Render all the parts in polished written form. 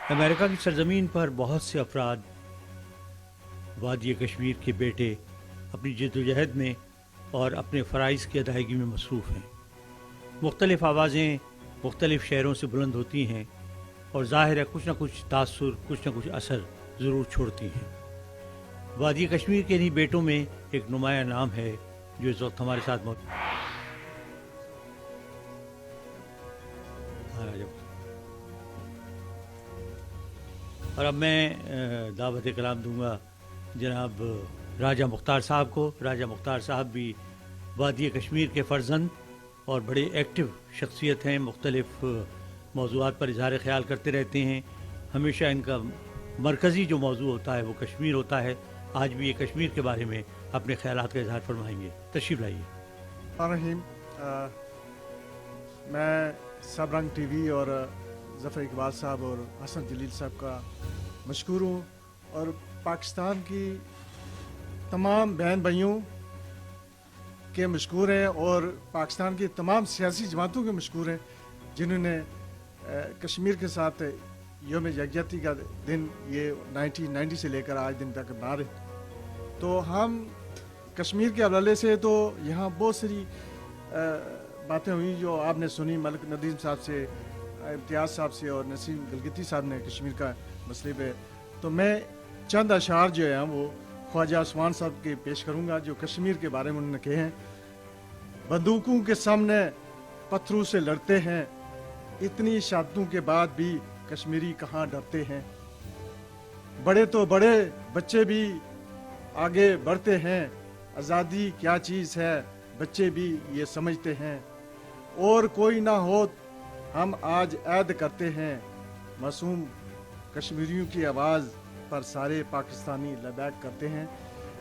امریکہ کی سرزمین پر بہت سے افراد وادی کشمیر کے بیٹے اپنی جدوجہد میں اور اپنے فرائض کی ادائیگی میں مصروف ہیں۔ مختلف آوازیں مختلف شہروں سے بلند ہوتی ہیں اور ظاہر ہے کچھ نہ کچھ تاثر، کچھ نہ کچھ اثر ضرور چھوڑتی ہیں۔ وادی کشمیر کے انہی بیٹوں میں ایک نمایاں نام ہے جو اس وقت ہمارے ساتھ موجود ہے۔ اور اب میں دعوت کلام دوں گا جناب راجہ مختار صاحب کو۔ راجہ مختار صاحب بھی وادی کشمیر کے فرزند اور بڑے ایکٹیو شخصیت ہیں، مختلف موضوعات پر اظہار خیال کرتے رہتے ہیں۔ ہمیشہ ان کا مرکزی جو موضوع ہوتا ہے وہ کشمیر ہوتا ہے۔ آج بھی یہ کشمیر کے بارے میں اپنے خیالات کا اظہار فرمائیں گے۔ تشریف لائیے۔ رحیم، میں سب رنگ ٹی وی اور ظفر اقبال صاحب اور حسن جلیل صاحب کا مشکور ہوں، اور پاکستان کی تمام بہن بھائیوں کے مشکور ہیں، اور پاکستان کی تمام سیاسی جماعتوں کے مشکور ہیں جنہوں نے کشمیر کے ساتھ یوم یکجہتی کا دن یہ 1990 سے لے کر آج دن تک بنا رہے۔ تو ہم کشمیر کے حوالے سے تو یہاں بہت ساری باتیں ہوئی جو آپ نے سنی، ملک ندیم صاحب سے، امتیاز صاحب سے اور نسیم گلگتی صاحب نے کشمیر کا مسئلے پہ۔ تو میں چند اشعار جو ہیں وہ خواجہ عثمان صاحب کے پیش کروں گا جو کشمیر کے بارے میں انہوں نے کہے ہیں۔ بندوقوں کے سامنے پتھروں سے لڑتے ہیں، اتنی شہادتوں کے بعد بھی کشمیری کہاں ڈرتے ہیں۔ بڑے تو بڑے بچے بھی آگے بڑھتے ہیں، آزادی کیا چیز ہے بچے بھی یہ سمجھتے ہیں۔ اور کوئی نہ ہو ہم آج عہد کرتے ہیں، معصوم کشمیریوں کی آواز پر سارے پاکستانی لبیک کرتے ہیں۔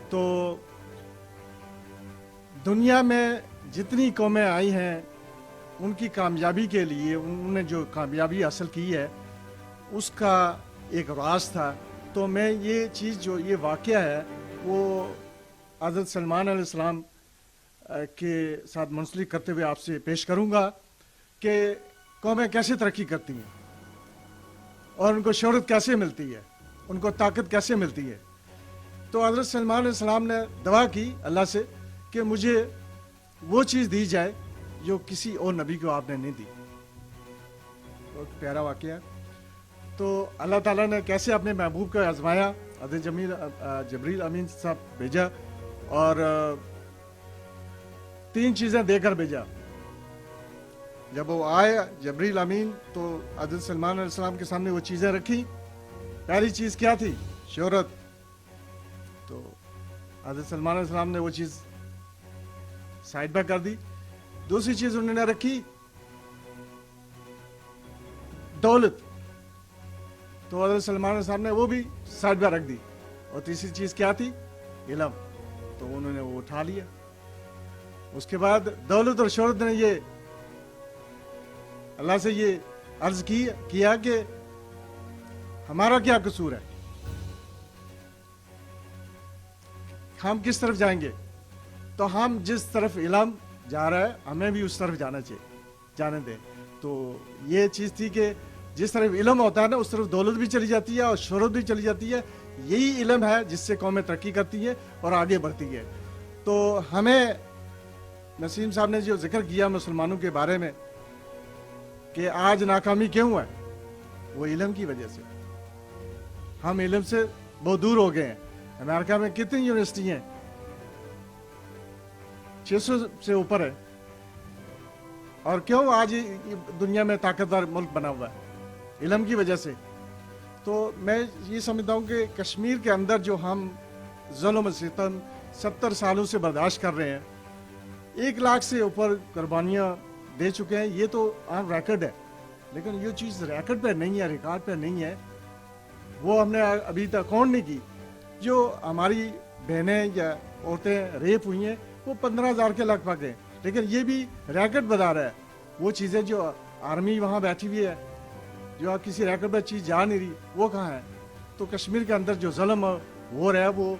تو دنیا میں جتنی قومیں آئی ہیں ان کی کامیابی کے لیے انہوں نے جو کامیابی حاصل کی ہے اس کا ایک راز تھا۔ تو میں یہ چیز جو یہ واقعہ ہے وہ حضرت سلمان علیہ السلام کے ساتھ منسلک کرتے ہوئے آپ سے پیش کروں گا کہ قومیں کیسے ترقی کرتی ہیں اور ان کو شہرت کیسے ملتی ہے، ان کو طاقت کیسے ملتی ہے۔ تو حضرت سلمان علیہ السلام نے دعا کی اللہ سے کہ مجھے وہ چیز دی جائے جو کسی اور نبی کو آپ نے نہیں دی۔ بہت پیارا واقعہ ہے۔ تو اللہ تعالیٰ نے کیسے اپنے محبوب کو آزمایا، حضرت جبریل امین صاحب بھیجا اور 3 چیزیں دے کر بھیجا۔ جب وہ آئے جبریل امین تو حضرت سلمان علیہ السلام کے سامنے وہ چیزیں رکھی۔ پہلی چیز کیا تھی؟ شہرت۔ تو حضرت سلمان علیہ السلام نے وہ چیز سائڈ پہ کر دی۔ دوسری چیز انہوں نے رکھی دولت، تو حضرت سلمان علیہ السلام نے وہ بھی سائڈ پہ رکھ دی۔ اور تیسری چیز کیا تھی؟ علم، تو انہوں نے وہ اٹھا لیا۔ اس کے بعد دولت اور شہرت نے یہ اللہ سے یہ عرض کیا کہ ہمارا کیا قصور ہے، ہم کس طرف جائیں گے؟ تو ہم جس طرف علم جا رہا ہے ہمیں بھی اس طرف جانے دیں۔ تو یہ چیز تھی کہ جس طرف علم ہوتا ہے نا اس طرف دولت بھی چلی جاتی ہے اور شہرت بھی چلی جاتی ہے۔ یہی علم ہے جس سے قومیں ترقی کرتی ہے اور آگے بڑھتی ہے۔ تو ہمیں نسیم صاحب نے جو ذکر کیا مسلمانوں کے بارے میں کہ آج ناکامی کیوں ہے، وہ علم کی وجہ سے۔ ہم علم سے بہت دور ہو گئے ہیں۔ امریکہ میں کتنی یونیورسٹی ہیں؟ 600 سے اوپر ہے۔ اور کیوں آج دنیا میں طاقتور ملک بنا ہوا ہے؟ علم کی وجہ سے۔ تو میں یہ سمجھتا ہوں کہ کشمیر کے اندر جو ہم ظلم و ستم 70 سالوں سے برداشت کر رہے ہیں، 1 لاکھ سے اوپر قربانیاں دے چکے ہیں، یہ تو عام ریکارڈ ہے، لیکن یہ چیز ریکارڈ پہ نہیں ہے، ریکارڈ پہ نہیں ہے۔ وہ ہم نے ابھی تک کاؤنٹ نہیں کی۔ جو ہماری بہنیں یا عورتیں ریپ ہوئی ہیں وہ 15,000 کے لگ بھگ ہیں، لیکن یہ بھی ریکارڈ بتا رہا ہے۔ وہ چیزیں جو آرمی وہاں بیٹھی ہوئی ہے، جو کسی ریکارڈ پہ چیز جا نہیں رہی، وہ کہاں ہے؟ تو کشمیر کے اندر جو ظلم ہو رہا ہے وہ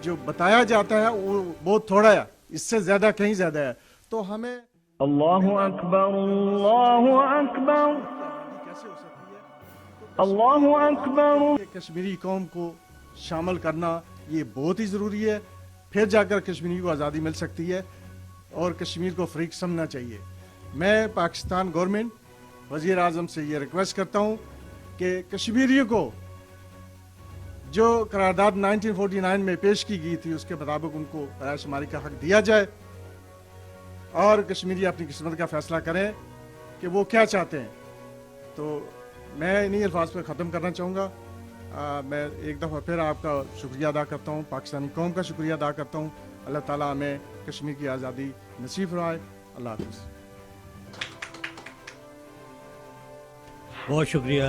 جو بتایا جاتا ہے وہ بہت تھوڑا ہے، اس سے زیادہ کہیں زیادہ ہے۔ تو ہمیں اللہ اکبر اللہ اکبر۔ آزادی کیسے ہو سکتی ہے؟ تو اللہ اکبر کہ کشمیری قوم کو شامل کرنا یہ بہت ہی ضروری ہے، پھر جا کر کشمیری کو آزادی مل سکتی ہے اور کشمیر کو فریق سمجھنا چاہیے۔ میں پاکستان گورنمنٹ وزیر اعظم سے یہ ریکویسٹ کرتا ہوں کہ کشمیریوں کو جو قرارداد 1949 میں پیش کی گئی تھی اس کے مطابق ان کو رائے شماری کا حق دیا جائے اور کشمیری اپنی قسمت کا فیصلہ کریں کہ وہ کیا چاہتے ہیں۔ تو میں انہی الفاظ پہ ختم کرنا چاہوں گا۔ میں ایک دفعہ پھر آپ کا شکریہ ادا کرتا ہوں، پاکستانی قوم کا شکریہ ادا کرتا ہوں۔ اللہ تعالیٰ ہمیں کشمیر کی آزادی نصیب فرمائے۔ اللہ حافظ۔ بہت شکریہ